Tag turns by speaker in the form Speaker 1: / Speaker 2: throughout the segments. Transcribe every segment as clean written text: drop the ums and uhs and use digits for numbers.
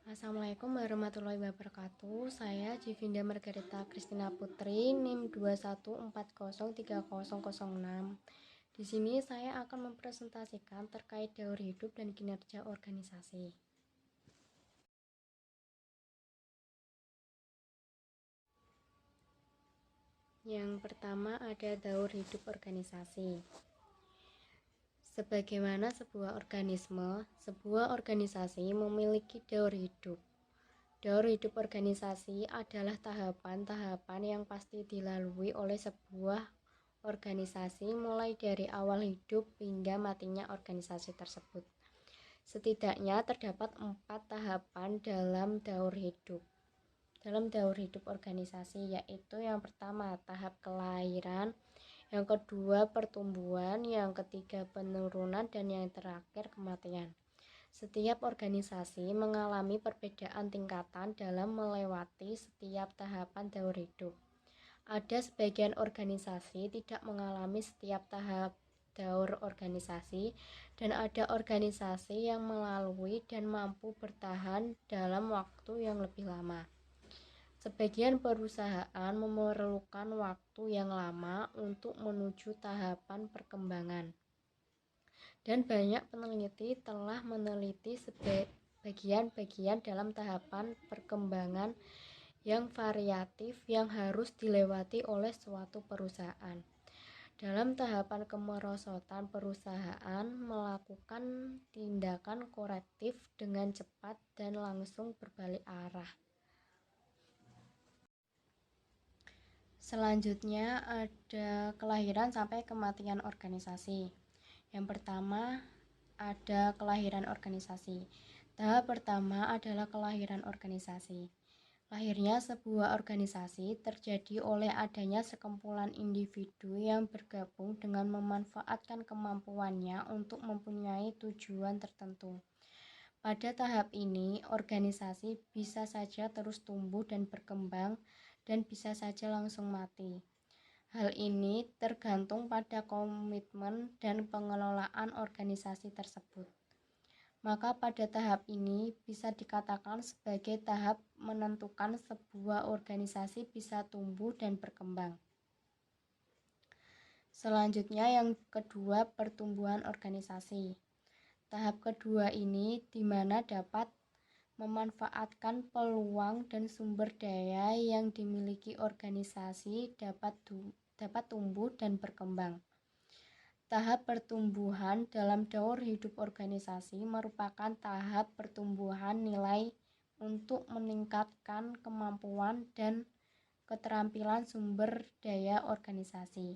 Speaker 1: Assalamualaikum warahmatullahi wabarakatuh. Saya Jivinda Margarita Kristina Putri, NIM 214030006. Di sini saya akan mempresentasikan terkait daur hidup dan kinerja organisasi. Yang pertama ada daur hidup organisasi. Sebagaimana sebuah organisasi memiliki daur hidup. Daur hidup organisasi adalah tahapan-tahapan yang pasti dilalui oleh sebuah organisasi mulai dari awal hidup hingga matinya organisasi tersebut. Setidaknya terdapat 4 tahapan dalam daur hidup organisasi, yaitu yang pertama tahap kelahiran, yang kedua pertumbuhan, yang ketiga penurunan, dan yang terakhir kematian. Setiap organisasi mengalami perbedaan tingkatan dalam melewati setiap tahapan daur hidup. Ada sebagian organisasi tidak mengalami setiap tahap daur organisasi, dan ada organisasi yang melalui dan mampu bertahan dalam waktu yang lebih lama. Sebagian perusahaan memerlukan waktu yang lama untuk menuju tahapan perkembangan. Dan banyak peneliti telah meneliti bagian-bagian dalam tahapan perkembangan yang variatif yang harus dilewati oleh suatu perusahaan. Dalam tahapan kemerosotan, perusahaan melakukan tindakan korektif dengan cepat dan langsung berbalik arah. Selanjutnya ada kelahiran sampai kematian organisasi. Yang pertama ada kelahiran organisasi. Tahap pertama adalah kelahiran organisasi. Lahirnya sebuah organisasi terjadi oleh adanya sekumpulan individu yang bergabung dengan memanfaatkan kemampuannya untuk mempunyai tujuan tertentu. Pada tahap ini, organisasi bisa saja terus tumbuh dan berkembang dan bisa saja langsung mati. Hal ini tergantung pada komitmen dan pengelolaan organisasi tersebut. Maka pada tahap ini bisa dikatakan sebagai tahap menentukan sebuah organisasi bisa tumbuh dan berkembang. Selanjutnya yang kedua, pertumbuhan organisasi. Tahap kedua ini di mana dapat memanfaatkan peluang dan sumber daya yang dimiliki organisasi dapat tumbuh dan berkembang. Tahap pertumbuhan dalam daur hidup organisasi merupakan tahap pertumbuhan nilai untuk meningkatkan kemampuan dan keterampilan sumber daya organisasi.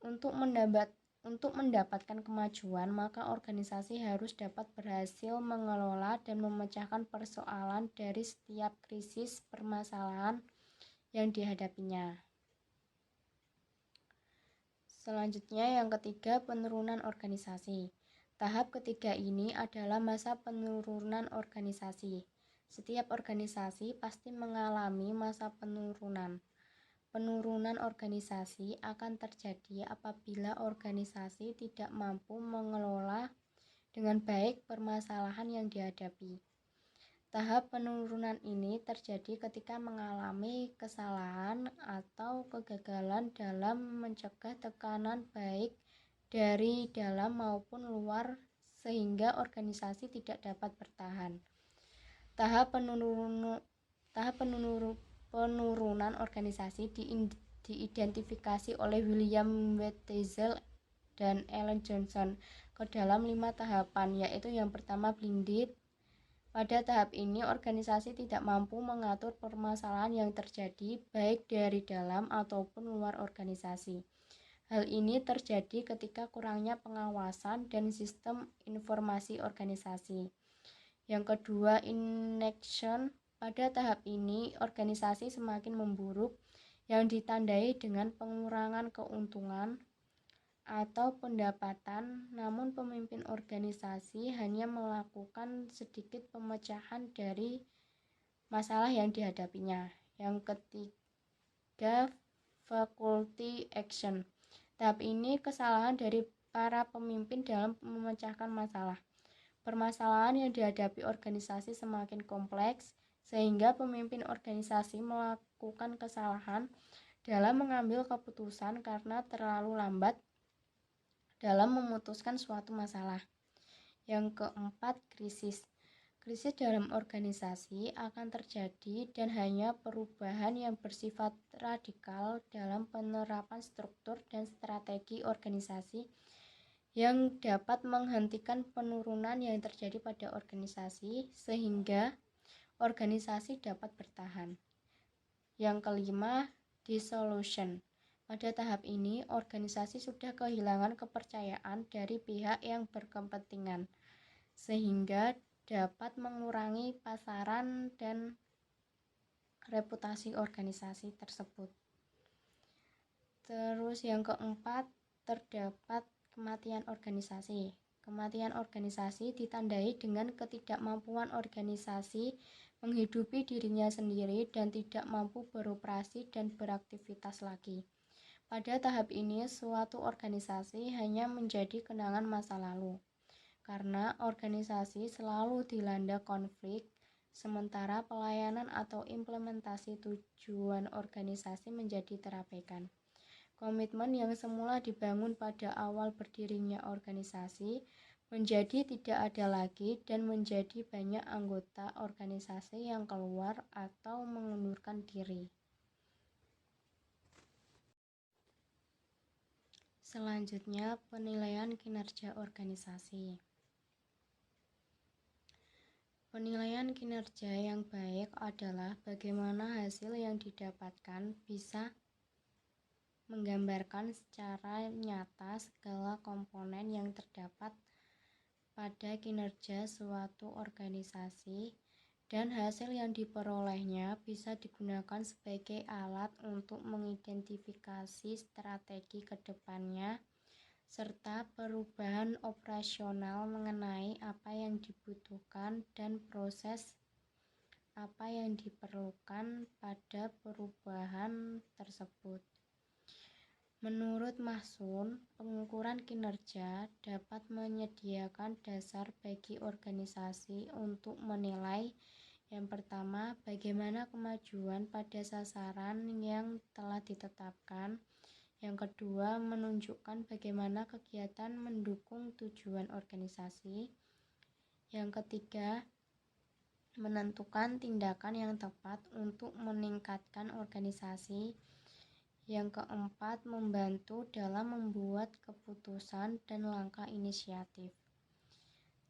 Speaker 1: Untuk mendapatkan kemajuan, maka organisasi harus dapat berhasil mengelola dan memecahkan persoalan dari setiap krisis permasalahan yang dihadapinya. Selanjutnya yang ketiga, penurunan organisasi. Tahap ketiga ini adalah masa penurunan organisasi. Setiap organisasi pasti mengalami masa penurunan. Penurunan organisasi akan terjadi apabila organisasi tidak mampu mengelola dengan baik permasalahan yang dihadapi. Tahap penurunan ini terjadi ketika mengalami kesalahan atau kegagalan dalam mencegah tekanan baik dari dalam maupun luar sehingga organisasi tidak dapat bertahan. Tahap penurunan organisasi diidentifikasi oleh William Wetzel dan Ellen Johnson ke dalam 5 tahapan, yaitu yang pertama blinded. Pada tahap ini organisasi tidak mampu mengatur permasalahan yang terjadi baik dari dalam ataupun luar organisasi. Hal ini terjadi ketika kurangnya pengawasan dan sistem informasi organisasi. Yang kedua, inaction. Pada tahap ini, organisasi semakin memburuk yang ditandai dengan pengurangan keuntungan atau pendapatan, namun pemimpin organisasi hanya melakukan sedikit pemecahan dari masalah yang dihadapinya. Yang ketiga, faculty action. Tahap ini kesalahan dari para pemimpin dalam memecahkan masalah. Permasalahan yang dihadapi organisasi semakin kompleks, sehingga pemimpin organisasi melakukan kesalahan dalam mengambil keputusan karena terlalu lambat dalam memutuskan suatu masalah. Yang keempat, krisis. Krisis dalam organisasi akan terjadi dan hanya perubahan yang bersifat radikal dalam penerapan struktur dan strategi organisasi yang dapat menghentikan penurunan yang terjadi pada organisasi sehingga organisasi dapat bertahan. Yang kelima, dissolution. Pada tahap ini, organisasi sudah kehilangan kepercayaan dari pihak yang berkepentingan, sehingga dapat mengurangi pasaran dan reputasi organisasi tersebut. Terus yang keempat, terdapat kematian organisasi. Kematian organisasi ditandai dengan ketidakmampuan organisasi menghidupi dirinya sendiri dan tidak mampu beroperasi dan beraktivitas lagi. Pada tahap ini, suatu organisasi hanya menjadi kenangan masa lalu, karena organisasi selalu dilanda konflik, sementara pelayanan atau implementasi tujuan organisasi menjadi terabaikan. Komitmen yang semula dibangun pada awal berdirinya organisasi menjadi tidak ada lagi dan menjadi banyak anggota organisasi yang keluar atau mengundurkan diri. Selanjutnya, penilaian kinerja organisasi. Penilaian kinerja yang baik adalah bagaimana hasil yang didapatkan bisa menggambarkan secara nyata segala komponen yang terdapat pada kinerja suatu organisasi, dan hasil yang diperolehnya bisa digunakan sebagai alat untuk mengidentifikasi strategi ke depannya serta perubahan operasional mengenai apa yang dibutuhkan dan proses apa yang diperlukan pada perubahan tersebut. Menurut Mahsun, pengukuran kinerja dapat menyediakan dasar bagi organisasi untuk menilai, yang pertama, bagaimana kemajuan pada sasaran yang telah ditetapkan. Yang kedua, menunjukkan bagaimana kegiatan mendukung tujuan organisasi. Yang ketiga, menentukan tindakan yang tepat untuk meningkatkan organisasi. Yang keempat, membantu dalam membuat keputusan dan langkah inisiatif.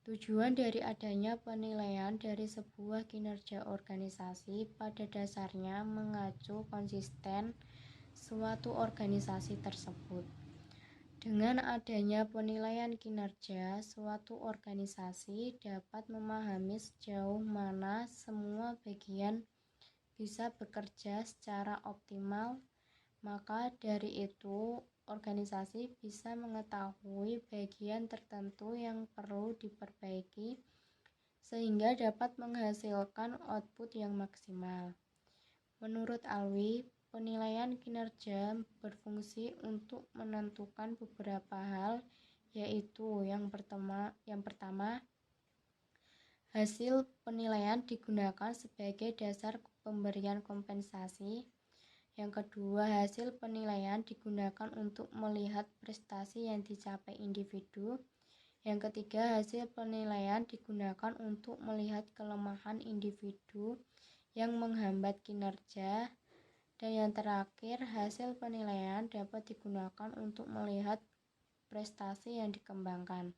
Speaker 1: Tujuan dari adanya penilaian dari sebuah kinerja organisasi pada dasarnya mengacu konsisten suatu organisasi tersebut. Dengan adanya penilaian kinerja, suatu organisasi dapat memahami sejauh mana semua bagian bisa bekerja secara optimal. Maka dari itu, organisasi bisa mengetahui bagian tertentu yang perlu diperbaiki sehingga dapat menghasilkan output yang maksimal. Menurut Alwi, penilaian kinerja berfungsi untuk menentukan beberapa hal, yaitu yang pertama, hasil penilaian digunakan sebagai dasar pemberian kompensasi. Yang kedua, hasil penilaian digunakan untuk melihat prestasi yang dicapai individu. Yang ketiga, hasil penilaian digunakan untuk melihat kelemahan individu yang menghambat kinerja. Dan yang terakhir, hasil penilaian dapat digunakan untuk melihat prestasi yang dikembangkan.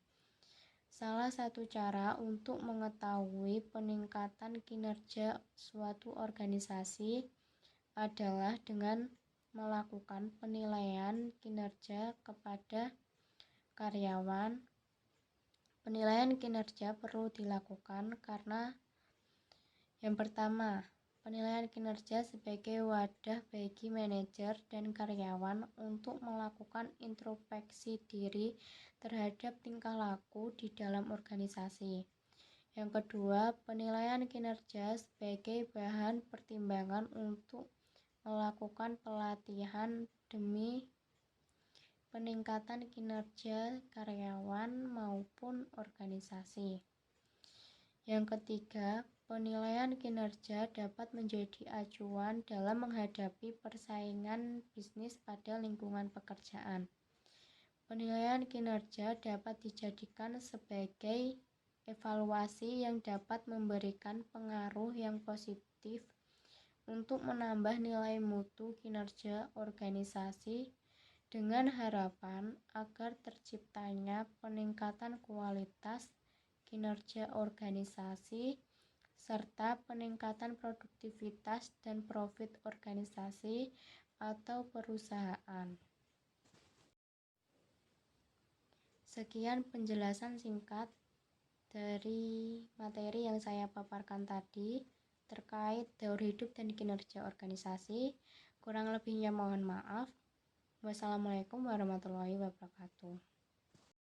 Speaker 1: Salah satu cara untuk mengetahui peningkatan kinerja suatu organisasi adalah dengan melakukan penilaian kinerja kepada karyawan. Penilaian kinerja perlu dilakukan karena yang pertama, penilaian kinerja sebagai wadah bagi manajer dan karyawan untuk melakukan introspeksi diri terhadap tingkah laku di dalam organisasi. Yang kedua, penilaian kinerja sebagai bahan pertimbangan untuk melakukan pelatihan demi peningkatan kinerja karyawan maupun organisasi. Yang ketiga, penilaian kinerja dapat menjadi acuan dalam menghadapi persaingan bisnis pada lingkungan pekerjaan. Penilaian kinerja dapat dijadikan sebagai evaluasi yang dapat memberikan pengaruh yang positif untuk menambah nilai mutu kinerja organisasi dengan harapan agar terciptanya peningkatan kualitas kinerja organisasi serta peningkatan produktivitas dan profit organisasi atau perusahaan. Sekian penjelasan singkat dari materi yang saya paparkan tadi terkait daur hidup dan kinerja organisasi. Kurang lebihnya mohon maaf. Wassalamualaikum warahmatullahi wabarakatuh.